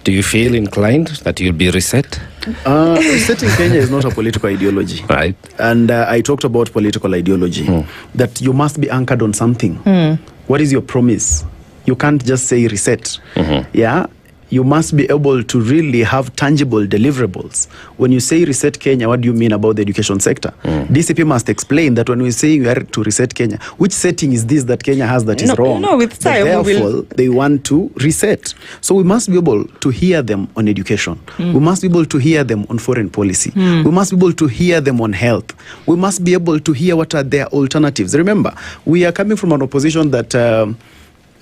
Do you feel inclined that you'll be reset? Resetting Kenya is not a political ideology. Right. And I talked about political ideology, that you must be anchored on something. What is your promise? You can't just say reset. Yeah. You must be able to really have tangible deliverables. When you say reset Kenya, what do you mean about the education sector? DCP must explain that when we say we are to reset Kenya, which setting is this that Kenya has that is wrong? No, with time, therefore, they want to reset. So we must be able to hear them on education. We must be able to hear them on foreign policy. We must be able to hear them on health. We must be able to hear what are their alternatives. Remember, we are coming from an opposition that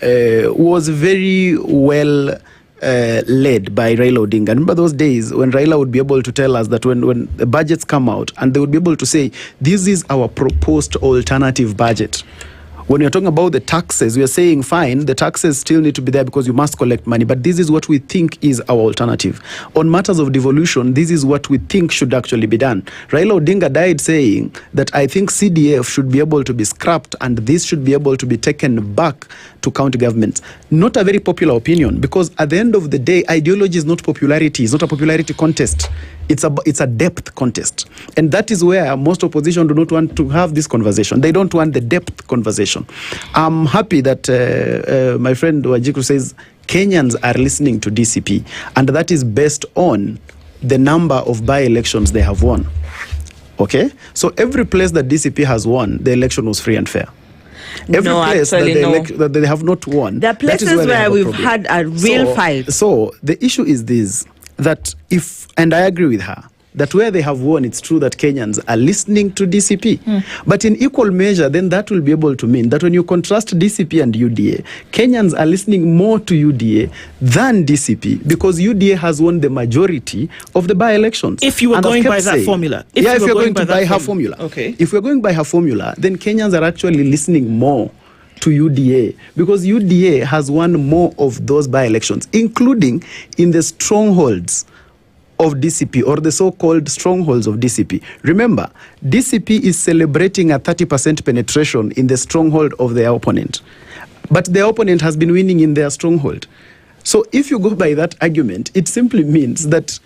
was very well led by Raila Odinga. Remember those days when Raila would be able to tell us that when the budgets come out, and they would be able to say, this is our proposed alternative budget. When you're talking about the taxes, we are saying, fine, the taxes still need to be there because you must collect money, but this is what we think is our alternative. On matters of devolution, this is what we think should actually be done. Raila Odinga died saying that I think CDF should be able to be scrapped and this should be able to be taken back to county governments. Not a very popular opinion, because at the end of the day, ideology is not popularity. It's not a popularity contest. It's a depth contest. And that is where most opposition do not want to have this conversation. They don't want the depth conversation. I'm happy that my friend Wajiku says Kenyans are listening to DCP, and that is based on the number of by-elections they have won. Okay? So every place that DCP has won, the election was free and fair. Every place that they have not won. There are places where we've had a real fight. So the issue is this, that if, and I agree with her, that where they have won, it's true that Kenyans are listening to DCP. But in equal measure, then that will be able to mean that when you contrast DCP and UDA, Kenyans are listening more to UDA than DCP, because UDA has won the majority of the by-elections. If you were going by that formula. If you're going by her formula. Okay. If we're going by her formula, then Kenyans are actually listening more to UDA, because UDA has won more of those by-elections, including in the strongholds of DCP, or the so-called strongholds of DCP. Remember, DCP is celebrating a 30% penetration in the stronghold of their opponent. But their opponent has been winning in their stronghold. So if you go by that argument, it simply means that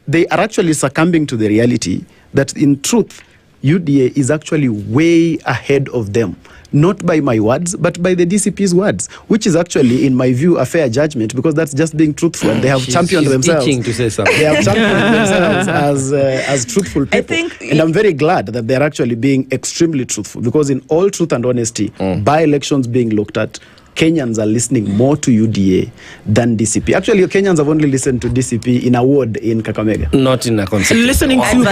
they are actually succumbing to the reality that in truth, UDA is actually way ahead of them. Not by my words, but by the DCP's words, which is actually, in my view, a fair judgment, because that's just being truthful. And they have championed themselves. To say something. They have championed themselves as truthful people. And I'm very glad that they're actually being extremely truthful, because in all truth and honesty, by-elections being looked at, Kenyans are listening more to UDA than DCP. Actually, Kenyans have only listened to DCP in a ward in Kakamega. Not in a constituency. Listening to